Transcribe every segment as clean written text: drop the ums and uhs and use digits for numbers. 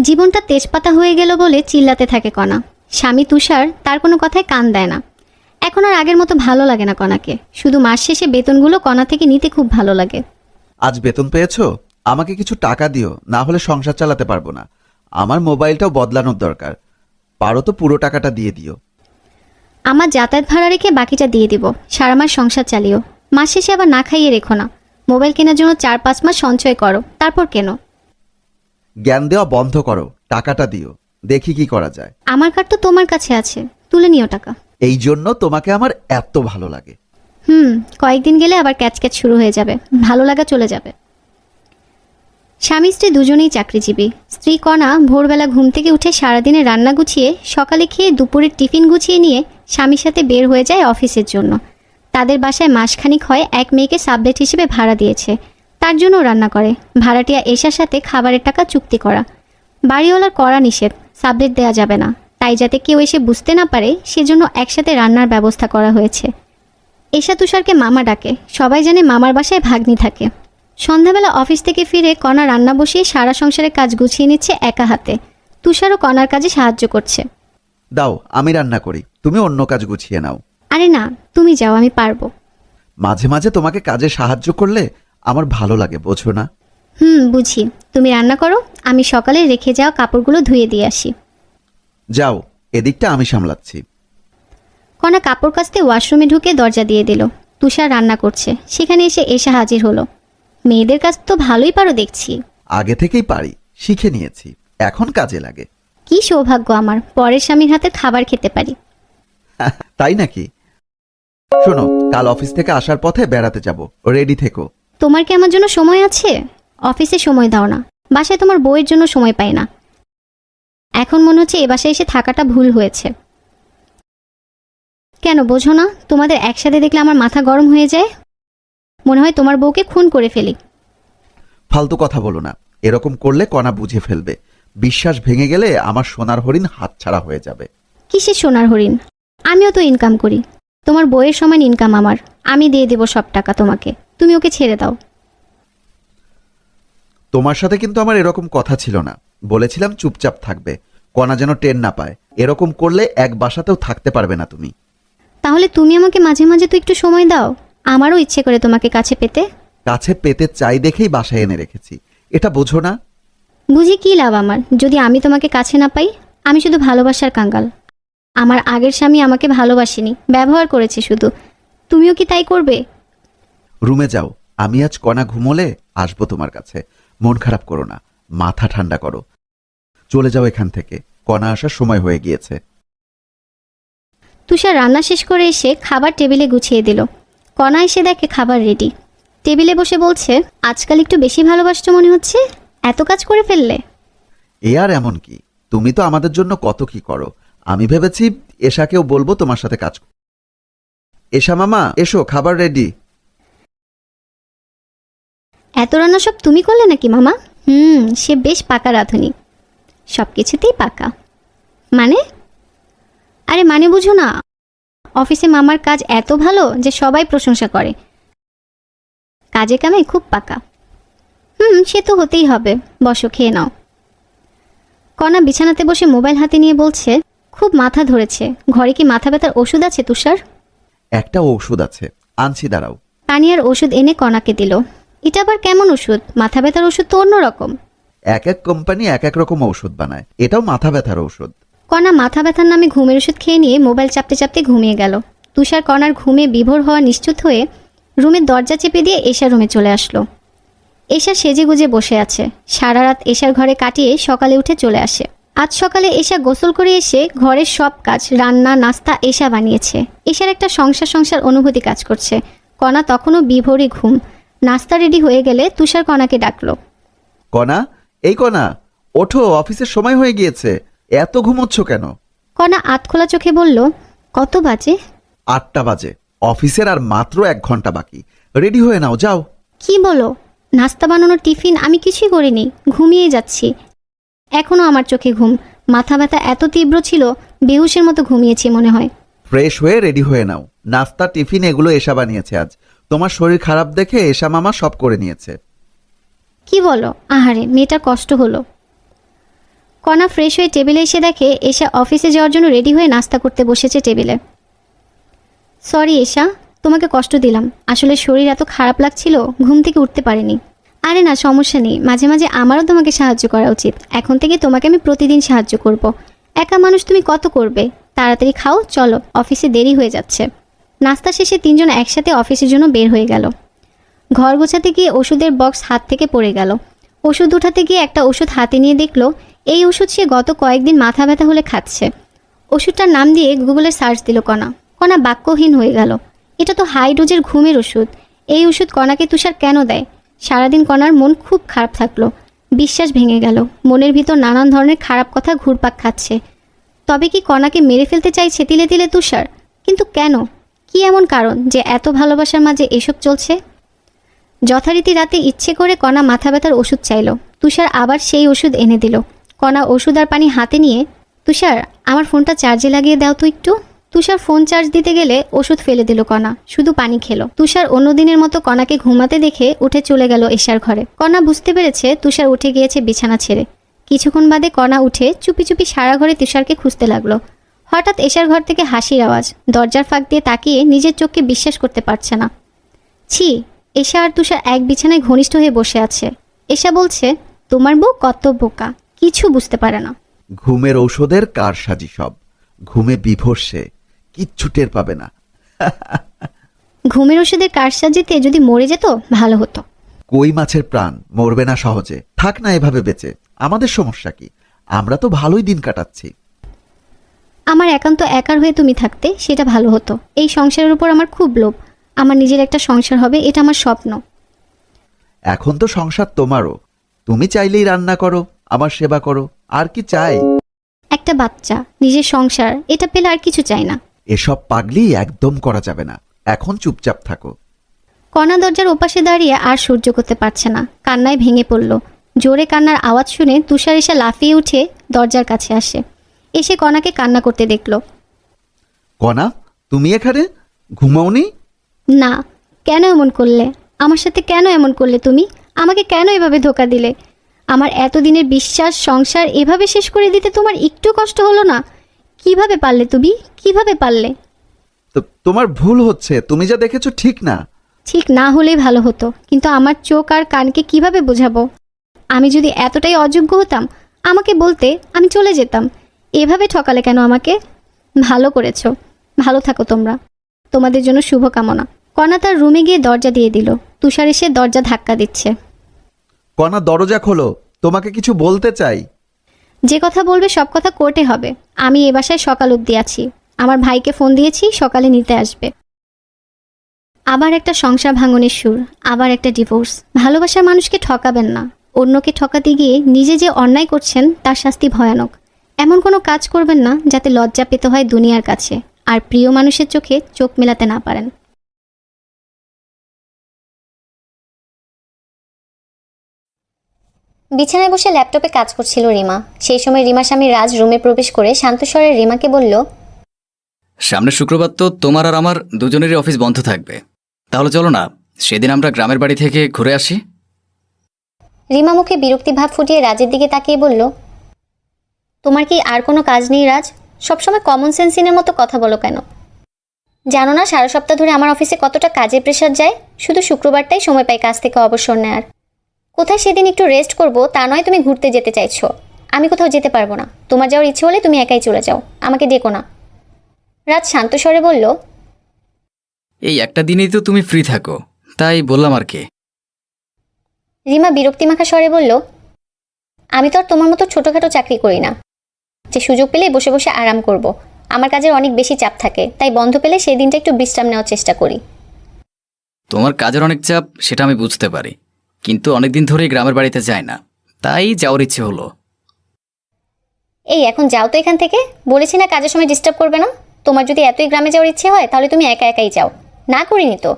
জীবনটা তেজপাতা হয়ে গেল বলে চিল্লাতে থাকে কণা। স্বামী তুষার তার কোনো কথায় কান দেয় না। এখন আর আগের মতো ভালো লাগে না কণাকে। শুধু মাস শেষে বেতনগুলো কণা থেকে নিতে খুব ভালো লাগে। আজ বেতন পেয়েছো? আমাকে কিছু টাকা দিও, না হলে সংসার চালাতে পারবো না। আমার মোবাইলটাও বদলানোর দরকার, পারো তো পুরো টাকাটা দিয়ে দিও। আমার যাতায়াত ভাড়া রেখে বাকিটা দিয়ে দিব, সারা মাস সংসার চালিও। মাস শেষে আবার না খাইয়ে রেখো না। মোবাইল কেনার জন্য 4-5 মাস সঞ্চয় করো, তারপর কেনো। জ্ঞান দেওয়া বন্ধ করো, টাকাটা দিও, দেখি কি করা যায়। আমার কার্ড তো তোমার কাছে আছে, তুলে নিও টাকা। এই জন্য তোমাকে আমার এত ভালো লাগে। কয়েকদিন গেলে আবার ক্যাচ ক্যাচ শুরু হয়ে যাবে, ভালো লাগা চলে যাবে। স্বামী স্ত্রী দুজনেই চাকরিজীবী। স্ত্রী কণা ভোরবেলা ঘুম থেকে উঠে সারাদিনে রান্না গুছিয়ে সকালে খেয়ে দুপুরের টিফিন গুছিয়ে নিয়ে স্বামীর সাথে বের হয়ে যায় অফিসের জন্য। তাদের বাসায় মাসখানিক হয় এক মেয়েকে সাবলেট হিসেবে ভাড়া দিয়েছে, তার জন্য রান্না করে। ভাড়াটিয়া এশার সাথে খাবারের টাকা চুক্তি করা। বাড়িওয়ালার কড়া নিষেধ, সাবলেট দেওয়া যাবে না। তাই যাতে কেউ এসে বুঝতে না পারে সেজন্য একসাথে রান্নার ব্যবস্থা করা হয়েছে। এশা তুষারকে মামা ডাকে, সবাই জানে মামার বাসায় ভাগ্নি থাকে। সন্ধ্যাবেলা অফিস থেকে ফিরে কণা রান্না বসিয়ে সারা সংসারের কাজ গুছিয়ে নিচ্ছে একা হাতে। তুষারও কণার কাজে সাহায্য করছে। দাও, আমি রান্না করি, তুমি অন্য কাজ গুছিয়ে নাও। আরে না, তুমি যাও, আমি পারবো। মাঝে মাঝে তোমাকে কাজে সাহায্য করলে আমার ভালো লাগে, বোঝো না? বুঝি। তুমি রান্না করো, আমি সকালে রেখে যাওয়া কাপড়গুলো ধুয়ে দিয়ে আসি। যাও, এদিকটা আমি সামলাচ্ছি। কণা কাপড় কাচতে ওয়াশরুমে ঢুকে দরজা দিয়ে দিল। তুষার রান্না করছে, সেখানে এসে এশা হাজির হলো। মেয়েদের কাজ তো ভালোই পারো দেখছি। আগে থেকেই পারি, শিখে নিয়েছি, এখন কাজে লাগে। কি সৌভাগ্য আমার, পরের স্বামীর হাতে খাবার খেতে পারি। তাই নাকি? শোনো, কাল অফিস থেকে আসার পথে বেড়াতে যাব, রেডি থেকো। তোমার কি আমার জন্য সময় আছে? অফিসে সময় দাও না, বাসায় তোমার বউয়ের জন্য সময় পাই না। এখন মনে হচ্ছে এ বাসায় এসে থাকাটা ভুল হয়েছে। কেন বোঝো না? তোমাদের একসাথে দেখলে আমার মাথা গরম হয়ে যায়, মনে হয় তোমার বউকে খুন করে ফেলি। ফালতু কথা বলো না, এরকম করলে কণা বুঝে ফেলবে। বিশ্বাস ভেঙে গেলে আমার সোনার হরিণ হাতছাড়া হয়ে যাবে। কিসের সোনার হরিণ? আমিও তো ইনকাম করি, তোমার বউয়ের সমান ইনকাম আমার। আমি দিয়ে দেব সব টাকা তোমাকে, তুমি ওকে ছেড়ে দাও। তোমার সাথে কিন্তু আমার এরকম কথা ছিল না, বলেছিলাম চুপচাপ থাকবে, কণা যেন টের না পায়। এরকম করলে এক বাসাতেও থাকতে পারবে না তুমি। তাহলে তুমি আমাকে মাঝে মাঝে তো একটু সময় দাও, আমারও ইচ্ছে করে তোমাকে কাছে পেতে। কাছে পেতে চাই দেখেই বাসায় এনে রেখেছি, এটা বোঝো না? বুঝি কি লাভ আমার, যদি আমি তোমাকে কাছে না পাই? আমি শুধু ভালোবাসার কাঙ্গাল। আমার আগের স্বামী আমাকে ভালোবাসেনি, ব্যবহার করেছে শুধু। তুমিও কি তাই করবে? রুমে যাও, আমি আজ কণা ঘুমোলে আসবো তোমার কাছে। মন খারাপ করো না, মাথা ঠান্ডা করো। চলে যাও এখান থেকে, কণা আসার সময় হয়ে গিয়েছে। তুষার রান্না শেষ করে এসে খাবার টেবিলে গুছিয়ে দিল। কণা এসে দেখে খাবার রেডি। টেবিলে বসে বলছে, আজকাল একটু বেশি ভালোবাসছো মনে হচ্ছে, এত কাজ করে ফেললে। এ আর এমন কি, তুমি তো আমাদের জন্য কত কি করো। আমি ভেবেছি এশাকেও বলবো তোমার সাথে কাজ। এশা মামা এসো, খাবার রেডি। এত রান্না সব তুমি করলে নাকি মামা? সে বেশ পাকা রাঁধুনি, সব কিছুতেই পাকা। মানে? আরে মানে বুঝো না, অফিসে মামার কাজ এত ভালো যে সবাই প্রশংসা করে। কাজে কামে খুব পাকা। সে তো হতেই হবে, বসো খেয়ে নাও। কণা বিছানাতে বসে মোবাইল হাতে নিয়ে বলছে, খুব মাথা ধরেছে, ঘরে কি মাথা ব্যথার ওষুধ আছে তুষার? একটা ওষুধ আছে, আনছি, দাঁড়াও। তানিয়ার ওষুধ এনে কণাকে দিল। এটা আবার কেমন ওষুধ? মাথা ব্যথার ওষুধ তো অন্যরকম। এক এক কোম্পানি এক এক রকম ঔষধ বানায়, এটাও মাথা ব্যথার ঔষধ। কণা মাথা ব্যথার নামে ঘুমের ওষুধ খেয়ে নিয়ে মোবাইল চাপতে চাপতে ঘুমিয়ে গেল। তুষার কণার ঘুমে বিভোর হওয়া নিশ্চিত হয়ে রুমের দরজা চেপে দিয়ে এশা রুমে চলে আসলো। এশা সেজে গুজে বসে আছে। সারা রাত এশার ঘরে কাটিয়ে সকালে উঠে চলে আসে। আজ সকালে এশা গোসল করে এসে ঘরের সব কাজ, রান্না নাস্তা এশা বানিয়েছে। এশার একটা সংসার অনুভূতি কাজ করছে। কণা তখনও বিভোরে ঘুম। নাস্তা রেডি হয়ে গেলে তুষার কণাকে ডাকলো। কণা, এই কণা, ওঠো, অফিসের সময় হয়ে গিয়েছে, এত ঘুমোচ্ছ কেন? কণা আধখোলা চোখে বলল, কত বাজে? 8টা বাজে, অফিসের আর মাত্র 1 ঘন্টা বাকি। রেডি হয়ে নাও, যাও। কি বলো? নাস্তা বানানোর টিফিন আমি কিছুই করিনি, ঘুমিয়ে যাচ্ছি। এখনও আমার চোখে ঘুম। মাথা ব্যথা এত তীব্র ছিল, বেহুশের মতো ঘুমিয়েছি মনে হয়। ফ্রেশ হয়ে রেডি হয়ে নাও, নাস্তা টিফিন এগুলো এশা বানিয়েছে আজ। তোমার শরীর খারাপ দেখে এশা মামা সব করে নিয়েছে। কি বলো? আহারে, মেয়েটার কষ্ট হলো। কণা ফ্রেশ হয়ে টেবিলে এসে দেখে এশা অফিসে যাওয়ার জন্য রেডি হয়ে নাস্তা করতে বসেছে টেবিলে। সরি এশা, তোমাকে কষ্ট দিলাম। আসলে শরীর এত খারাপ লাগছিল, ঘুম থেকে উঠতে পারিনি। আরে না, সমস্যা নেই, মাঝে মাঝে আমারও তোমাকে সাহায্য করা উচিত। এখন থেকে তোমাকে আমি প্রতিদিন সাহায্য করব। একা মানুষ তুমি কত করবে? তাড়াতাড়ি খাও, চলো, অফিসে দেরি হয়ে যাচ্ছে। নাস্তা শেষে তিনজন একসাথে অফিসের জন্য বের হয়ে গেল। ঘর গোছাতে গিয়ে ওষুধের বক্স হাত থেকে পড়ে গেল। ওষুধ উঠাতে গিয়ে একটা ওষুধ হাতে নিয়ে দেখলো এই ওষুধ সে গত কয়েকদিন মাথা ব্যথা হলে খাচ্ছে। ওষুধটার নাম দিয়ে গুগলে সার্চ দিল কণা। কণা বাক্যহীন হয়ে গেল। এটা তো হাই ডোজের ঘুমের ওষুধ। এই ওষুধ কণাকে তুষার কেন দেয়? সারাদিন কণার মন খুব খারাপ থাকলো। বিশ্বাস ভেঙে গেল। মনের ভিতর নানান ধরনের খারাপ কথা ঘুরপাক খাচ্ছে। তবে কি কণাকে মেরে ফেলতে চাইছে তিলে তিলে তুষার? কিন্তু কেন? কি এমন কারণ যে এত ভালোবাসার মাঝে এসব চলছে? যথারীতি রাতে ইচ্ছে করে কণা মাথা ব্যথার ওষুধ চাইল। তুষার আবার সেই ওষুধ এনে দিল। কণা ওষুধ আর পানি হাতে নিয়ে, তুষার আমার ফোনটা চার্জে লাগিয়ে দাও তো একটু। তুষার ফোন চার্জ দিতে গেলে ওষুধ ফেলে দিল কণা, শুধু পানি খেলো। তুষার অন্যদিনের মতো কণাকে ঘুমাতে দেখে উঠে চলে গেল এশার ঘরে। কণা বুঝতে পেরেছে তুষার উঠে গিয়েছে বিছানা ছেড়ে। কিছুক্ষণ বাদে কণা উঠে চুপি চুপি সারা ঘরে তুষারকে খুঁজতে লাগলো। হঠাৎ এশার ঘর থেকে হাসির আওয়াজ। দরজার ফাঁক দিয়ে তাকিয়ে নিজের চোখকে বিশ্বাস করতে পারছে না। ছি, এশা আর তুষার এক বিছানায় ঘনিষ্ঠ হয়ে বসে আছে। এশা বলছে, তোমার বউ কত বোকা, কিছু বুঝতে পারে না। ঘুমের ঔষধের কারসাজি সব। ঘুমে বিভোর সে, কিচ্ছু টের পাবে না। ঘুমের ওষুধের কারসাজিতে যদি মরে যেত ভালো হতো। কই মাছের প্রাণ মরবে না সহজে। থাক না এভাবে বেঁচে, আমাদের সমস্যা কি? আমরা তো ভালোই দিন কাটাচ্ছি। আমার একান্ত একার হয়ে তুমি থাকতে, সেটা ভালো হতো। এই সংসারের উপর আমার খুব লোভ। আমার নিজের একটা সংসার হবে, এটা আমার স্বপ্ন। এখন তো সংসার তোমারও। তুমি চাইলেই রান্না করো, আমার সেবা করো, আর কি চাই? একটা বাচ্চা, নিজের সংসার, এটা পেলে আর কিছু চাই না। এসব পাগলি একদম করা যাবে না। এখন চুপচাপ থাকো। কণা দরজার ওপাশে দাঁড়িয়ে আর সহ্য করতে পারছে না, কান্নায় ভেঙে পড়ল। জোরে কান্নার আওয়াজ শুনে তুষার এসে লাফিয়ে উঠে দরজার কাছে আসে। এসে কণাকে কান্না করতে দেখল। কণা, তুমি এখানে ঘুমাওনি? না, কেন এমন করলে? আমার সাথে কেন এমন করলে তুমি? আমাকে কেন এভাবে ধোকা দিলে? আমার এতদিনের বিশ্বাস, সংসার এভাবে শেষ করে দিতে তোমার একটু কষ্ট হলো না? কিভাবে পারলে তুমি? কিভাবে পারলে? তো তোমার ভুল হচ্ছে, তুমি যা দেখেছো ঠিক না। ঠিক না হলেই ভালো হতো, কিন্তু আমার চোখ আর কানকে কিভাবে বোঝাবো? আমি যদি এতটাই অযোগ্য হতাম আমাকে বলতে, আমি চলে যেতাম। এভাবে ঠকালে কেন আমাকে? ভালো করেছো। ভালো থাকো তোমরা। তোমাদের জন্য শুভকামনা। কণা তার রুমে গিয়ে দরজা দিয়ে দিল। তুষার এসে দরজা ধাক্কা দিচ্ছে। কণা, দরজা খোলো, তোমাকে কিছু বলতে চাই। যে কথা বলবে সব কথা কোর্টে হবে। আমি এ বাসায় সকাল অবধি আছি। আমার ভাইকে ফোন দিয়েছি, সকালে নিতে আসবে। আবার একটা সংসার ভাঙনের সুর, আবার একটা ডিভোর্স। ভালোবাসার মানুষকে ঠকাবেন না। অন্যকে ঠকাতে গিয়ে নিজে যে অন্যায় করছেন তার শাস্তি ভয়ানক। এমন কোনো কাজ করবেন না যাতে লজ্জা পেতে হয় দুনিয়ার কাছে, আর প্রিয় মানুষের চোখে চোখ মেলাতে না পারেন। বিছানায় বসে ল্যাপটপে কাজ করছিল রিমা। সেই সময় রিমার স্বামী রাজ রুমে প্রবেশ করে শান্তস্বরে রিমাকে বলল, সামনের শুক্রবার তো তোমার আর আমার দুজনেরই অফিস বন্ধ থাকবে, তাহলে চলো না সেদিন আমরা গ্রামের বাড়ি থেকে ঘুরে আসি। রিমা মুখে বিরক্তি ভাব ফুটিয়ে রাজের দিকে তাকিয়ে বলল, তোমার কি আর কোনো কাজ নেই রাজ? সবসময় কমন সেন্সিনের মতো কথা বলো কেন? জানো না সারা সপ্তাহ ধরে আমার অফিসে কতটা কাজের প্রেশার যায়? শুধু শুক্রবারটাই সময় পাই কাজ থেকে অবসর নেওয়ার। কোথায় সেদিন একটু রেস্ট করব তা নয় তুমি ঘুরতে যেতে চাইছো। আমি কোথাও যেতে পারবো না। তোমার যাওয়ার ইচ্ছে হলে তুমি একাই চলে যাও, আমাকে ডেকো না। রাজ শান্ত স্বরে বলল, এই একটা দিনেই তো তুমি ফ্রি থাকো, তাই বললাম আর কি। রিমা বিরক্তিমাখা স্বরে বলল, আমি তো আর তোমার মতো ছোটোখাটো চাকরি করি না যে সুযোগ পেলে বসে বসে আরাম করব। আমার কাজের অনেক বেশি চাপ থাকে, তাই বন্ধ পেলে সেই দিনটা একটু বিশ্রাম নেওয়ার চেষ্টা করি। তোমার কাজের অনেক চাপ, সেটা আমি বুঝতে পারি, কিন্তু অনেকদিন ধরেই গ্রামের বাড়িতে যায় না, তাই যাওয়ার ইচ্ছে হলো। এই এখন যাও তো এখান থেকে। বলেছি না কাজের সময় ডিস্টার্ব করবে না। তোমার যদি এতই গ্রামে যাওয়ার ইচ্ছে হয় তাহলে তুমি একা একাই যাও। না করিনি তো।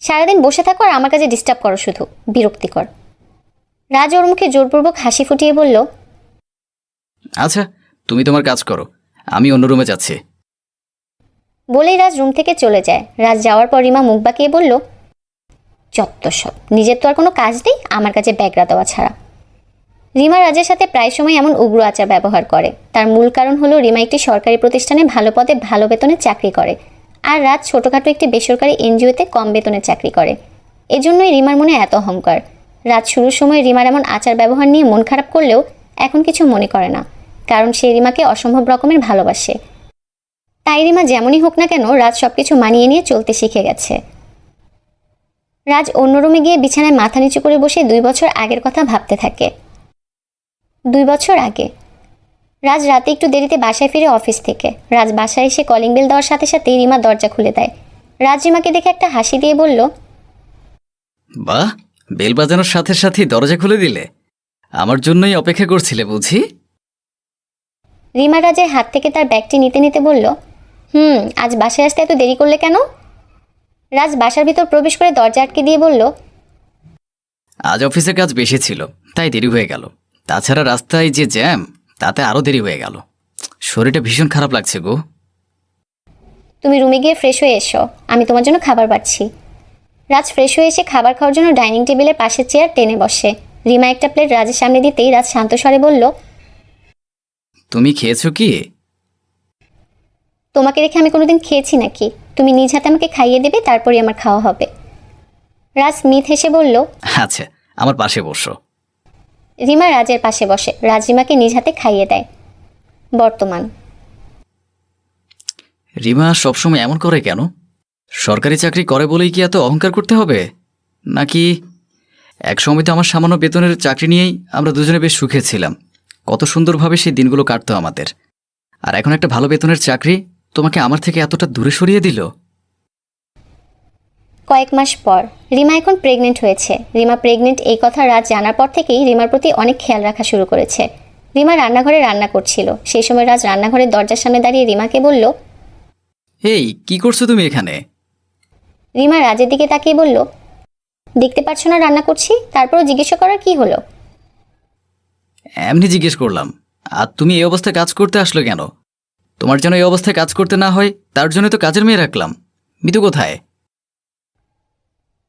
সারাদিন বসে থাকো আর আমার কাজে ডিস্টার্ব করো শুধু, বিরক্তিকর। রাজ ওর মুখে জোরপূর্বক হাসি ফুটিয়ে বলল, আচ্ছা, তুমি তোমার কাজ করো, আমি অন্য রুমে যাচ্ছি। বলেই রাজ রুম থেকে চলে যায়। রাজ যাওয়ার পর রিমা মুখ বাঁকিয়ে বলল, যত সব, নিজের তো আর কোনো কাজ নেই আমার কাছে ব্যাগরা দেওয়া ছাড়া। রিমা রাজের সাথে প্রায় সময় এমন উগ্র আচার ব্যবহার করে। তার মূল কারণ হলো রিমা একটি সরকারি প্রতিষ্ঠানে ভালো পদে ভালো বেতনে চাকরি করে, আর রাজ ছোটোখাটো একটি বেসরকারি এনজিওতে কম বেতনে চাকরি করে। এজন্যই রিমার মনে এত অহংকার। রাজ শুরুর সময় রিমার এমন আচার ব্যবহার নিয়ে মন খারাপ করলেও এখন কিছু মনে করে না, কারণ সে রিমাকে অসম্ভব রকমের ভালোবাসে। তাই রিমা যেমনই হোক না কেন রাজ সব কিছু মানিয়ে নিয়ে চলতে শিখে গেছে। রাজ অন্য রুমে গিয়ে বিছানায় মাথা নিচু করে বসে 2 বছর আগের কথা ভাবতে থাকে। 2 বছর আগে রাজ রাতে একটু দেরিতে বাসায় ফিরে অফিস থেকে। রাজ বাসায় এসে কলিং বেল দেওয়ার সাথে সাথেই রিমা দরজা খুলে দেয়। রাজ রিমাকে দেখে একটা হাসি দিয়ে বলল, বাহ, বেল বাজানোর সাথে সাথেই দরজা খুলে দিলে। আমার জন্যই অপেক্ষা করছিলে বুঝি? রিমা রাজের হাত থেকে তার ব্যাগটি নিতে নিতে বলল, আজ বাসায় আসতে এত দেরি করলে কেন? রাজ বাসার ভিতর প্রবেশ করে দরজা আটকে দিয়ে বলল, আজ অফিসে কাজ বেশি ছিল, তাই দেরি হয়ে গেল। তাছাড়া রাস্তায় যে জ্যাম, তাতে আরও দেরি হয়ে গেল। শরীরটা ভীষণ খারাপ লাগছে গো। তুমি রুমে গিয়ে ফ্রেশ হয়ে এসো, আমি তোমার জন্য খাবার বাড়ছি। রাজ ফ্রেশ হয়ে এসে খাবার খাওয়ার জন্য ডাইনিং টেবিলের পাশে চেয়ার টেনে বসে। রিমা একটা প্লেট রাজের সামনে দিতেই রাজ শান্ত স্বরে বলল, তুমি খেয়েছো কি? তোমাকে রেখে আমি কোনোদিন খেয়েছি নাকি? তুমি নিজ হাতে আমাকে খাইয়ে দেবে, তারপরই আমার খাওয়া হবে। রাজ স্মিথ হেসে বলল, আচ্ছা, আমার পাশে বসো। রিমা রাজের পাশে বসে। রাজ রিমাকে নিজ হাতে খাইয়ে দেয়। বর্তমান রিমা সবসময় এমন করে কেন? সরকারি চাকরি করে বলেই কি এত অহংকার করতে হবে? নাকি এক সময় তো আমার সামান্য বেতনের চাকরি নিয়েই আমরা দুজনে বেশ সুখে ছিলাম। কত সুন্দরভাবে সেই দিনগুলো কাটতো আমাদের। আর এখন একটা ভালো বেতনের চাকরি তোমাকে আমার থেকে এতটা দূরে সরিয়ে দিল। কয়েক মাস পর রিমা এখন প্রেগনেন্ট হয়েছে। রিমা প্রেগনেন্ট এই কথা রাজ জানার পর থেকেই রিমার প্রতি অনেক খেয়াল রাখা শুরু করেছে। রিমা রান্নাঘরে রান্না করছিল। সেই সময় রাজ রান্নাঘরের দরজার সামনে দাঁড়িয়ে রিমাকে বলল, এই কি করছো তুমি এখানে? রিমা রাজের দিকে তাকিয়ে বলল, দেখতে পাচ্ছ না রান্না করছি? তারপরও জিজ্ঞাসা করার কি হলো? এমনি জিজ্ঞেস করলাম। আর তুমি এই অবস্থায় কাজ করতে আসলো কেন? তোমার যেন এই অবস্থায় কাজ করতে না হয়, তার জন্য তো কাজের মেয়ে রাখলাম। মিতু কোথায়?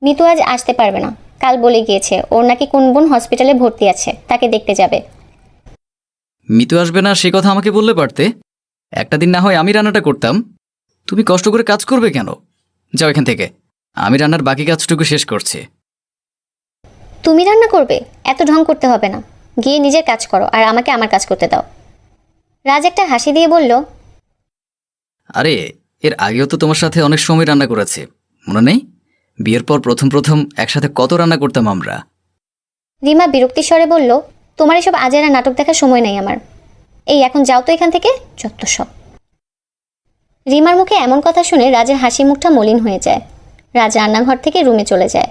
মিতু আজ আসতে পারবে না। কাল বলে গিয়েছে ওর নাকি কোন বোন হসপিটালে ভর্তি আছে, তাকে দেখতে যাবে। মিতু আসবে না সে কথা আমাকে বললে পারতে। একটা দিন না হয় আমি রান্নাটা করতাম। তুমি কষ্ট করে কাজ করবে কেন? যাও এখান থেকে, আমি রান্নার বাকি কাজটুকু শেষ করছি। তুমি রান্না করবে? এত ঢং করতে হবে না, গিয়ে নিজের কাজ করো আর আমাকে আমার কাজ করতে দাও। রাজ একটা হাসি দিয়ে বলল, আরে, এর আগেও তো তোমার সাথে অনেক সময় রান্না করেছি, মনে নেই? বিয়ের পর প্রথম প্রথম একসাথে কত রান্না করতাম আমরা। রিমা বিরক্তি স্বরে বলল, তোমার এসব আজেরা নাটক দেখার সময় নেই আমার। এই এখন যাও তো এখান থেকে, যত সব। রিমার মুখে এমন কথা শুনে রাজের হাসি মুখটা মলিন হয়ে যায়। রাজ রান্নাঘর থেকে রুমে চলে যায়।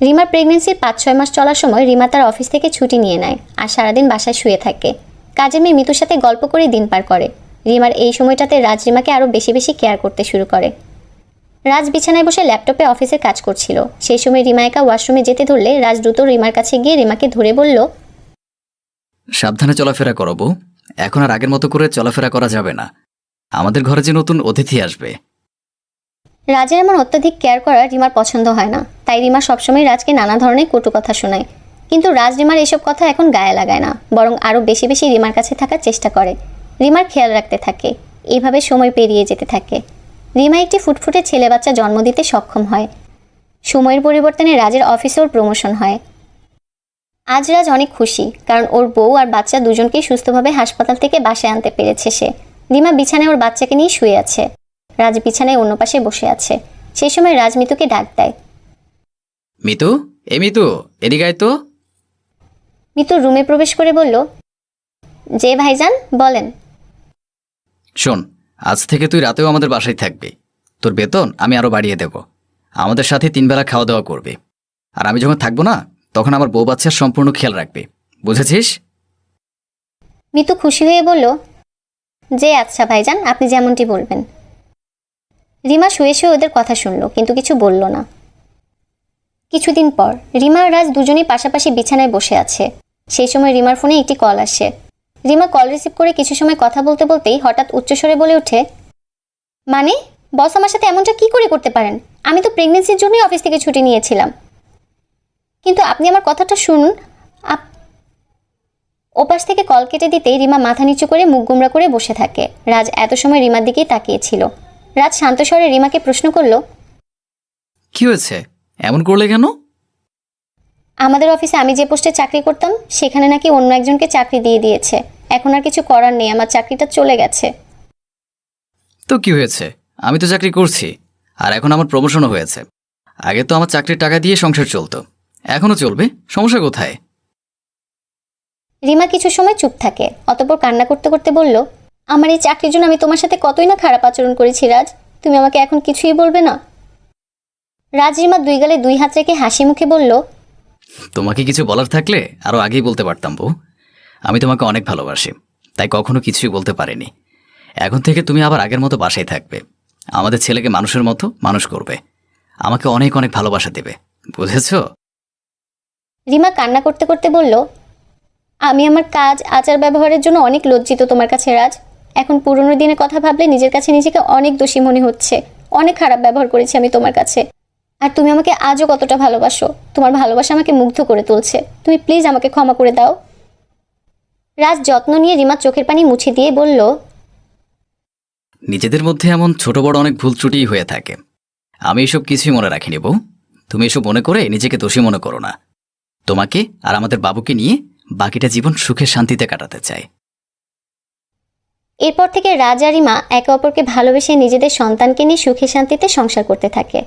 রিমার প্রেগনেন্সির 5-6 মাস চলার সময় রিমা তার অফিস থেকে ছুটি নিয়ে নেয় আর সারাদিন বাসায় শুয়ে থাকে। কাজের মেয়ে মিতুর সাথে গল্প করে দিন পার করে। রিমার এই সময়টাতে রাজ রিমাকে আরও বেশি বেশি কেয়ার করতে শুরু করে। রাজ বিছানায় বসে ল্যাপটপে অফিসের কাজ করছিল। সেই সময় রিমা একা ওয়াশরুমে যেতে ধরলে রাজ দ্রুত রিমার কাছে গিয়ে রিমাকে ধরে বলল, সাবধানে চলাফেরা করো বউ। এখন আর আগের মতো করে চলাফেরা করা যাবে না। আমাদের ঘরে যে নতুন অতিথি আসবে। রাজের এমন অত্যাধিক কেয়ার করা রিমার পছন্দ হয় না, তাই রিমা সবসময় রাজকে নানা ধরনের কটু কথা শোনায়। কিন্তু রাজ রিমার এসব কথা এখন গায়ে লাগায় না, বরং আরও বেশি বেশি রিমার কাছে থাকার চেষ্টা করে। রিমার খেয়াল রাখতে থাকে। এইভাবে সময় পেরিয়ে যেতে থাকে। রিমা একটি ফুটফুটে ছেলে বাচ্চা জন্ম দিতে সক্ষম হয়। সময়ের পরিবর্তনে রাজের অফিসে ওর প্রমোশন হয়। আজ রাজ অনেক খুশি, কারণ ওর বউ আর বাচ্চা দুজনকেই সুস্থভাবে হাসপাতাল থেকে বাসায় আনতে পেরেছে সে। রিমা বিছানায় ওর বাচ্চাকে নিয়ে শুয়ে আছে। রাজ বিছানায় অন্য পাশে বসে আছে। সেই সময় রাজ মিতুকে ডাক দেয়। মিতু, এ মিতু, এদিকে আয় তো। মিতু রুমে প্রবেশ করে বলল, যে ভাইজান বলেন। শোন, আজ থেকে তুই রাতেও আমাদের বাসায় থাকবি। তোর বেতন আমি আরও বাড়িয়ে দেব। আমাদের সাথে 3 বেলা খাওয়া দাওয়া করবি। আর আমি যখন থাকবো না, তখন আমার বউ বাচ্চার সম্পূর্ণ খেয়াল রাখবি। বুঝেছিস? মিতু খুশি হয়ে বলল, যে আচ্ছা ভাইজান, আপনি যেমনটি বলবেন। রিমা শুয়ে শুয়ে ওদের কথা শুনল, কিন্তু কিছু বলল না। কিছুদিন পর রিমা আর রাজ দুজনেই পাশাপাশি বিছানায় বসে আছে। সেই সময় রিমার ফোনে একটি কল আসে। রিমা কল রিসিভ করে কিছু সময় কথা বলতে বলতেই হঠাৎ উচ্চস্বরে বলে ওঠে, মানে বস আমার সাথে এমনটা কি করে করতে পারেন? আমি তো প্রেগনেন্সির জন্যই অফিস থেকে ছুটি নিয়েছিলাম। কিন্তু আপনি আমার কথাটা শুনুন। ওপাশ থেকে কল কেটে দিতেই রিমা মাথা নিচু করে মুখ গোমরা করে বসে থাকে। রাজ এত সময় রিমার দিকেই তাকিয়েছিল। রাজ শান্ত স্বরে রিমাকে প্রশ্ন করল, কি হয়েছে, এমন করলে কেন? আমাদের অফিসে আমি যে পোস্টে চাকরি করতাম সেখানে নাকি অন্য একজনকে চাকরি দিয়ে দিয়েছে। এখন আর কিছু করার নেই, আমার চাকরিটা চলে গেছে। তো কি হয়েছে, আমি তো চাকরি করছি, আর এখন আমার প্রমোশনও হয়েছে। আগে তো আমার চাকরির টাকা দিয়ে সংসার চলতো, এখনও চলবে, সমস্যা কোথায়? রিমা কিছু সময় চুপ থাকে, অতঃপর কান্না করতে করতে বলল, আমার এই চাকরির জন্য আমি তোমার সাথে কতই না খারাপ আচরণ করেছি রাজ, তুমি আমাকে এখন কিছুই বলবে না? রাজ রিমার দুই গালে দুই হাত রেখে হাসি মুখে বলল, তোমাকে কিছু বলার থাকলে আরও আগেই বলতে পারতাম বউ। আমি তোমাকে অনেক ভালোবাসি, তাই কখনো কিছুই বলতে পারিনি। এখন থেকে তুমি আবার আগের মতো বাসায় থাকবে, আমাদের ছেলেকে মানুষের মতো মানুষ করবে, আমাকে অনেক অনেক ভালোবাসা দেবে, বুঝেছো? রিমা কান্না করতে করতে বলল, আমি আমার কাজ আচার ব্যবহারের জন্য অনেক লজ্জিত তোমার কাছে রাজ। এখন পুরনো দিনের কথা ভাবলে নিজের কাছে নিজেকে অনেক দোষী মনে হচ্ছে। অনেক খারাপ ব্যবহার করেছি আমি তোমার কাছে, আর তুমি আমাকে আজও কতটা ভালোবাসো। তোমার ভালোবাসা আমাকে মুগ্ধ করে তুলছে, তুমি প্লিজ আমাকে ক্ষমা করে দাও। রাজ যত্ন নিয়ে রিমার চোখের পানি মুছে দিয়ে বলল, নিজেদের মধ্যে এমন ছোট বড় অনেক ভুল ত্রুটিই হয়ে থাকে, আমি এসব কিছুই মনে রাখিনি বউ। তুমি এসব মনে করে নিজেকে দোষী মনে করো না। তোমাকে আর আমাদের বাবুকে নিয়ে বাকিটা জীবন সুখে শান্তিতে কাটাতে চাই। এরপর থেকে রাজ আর রিমা একে অপরকে ভালোবেসে নিজেদের সন্তানকে নিয়ে সুখে শান্তিতে সংসার করতে থাকে।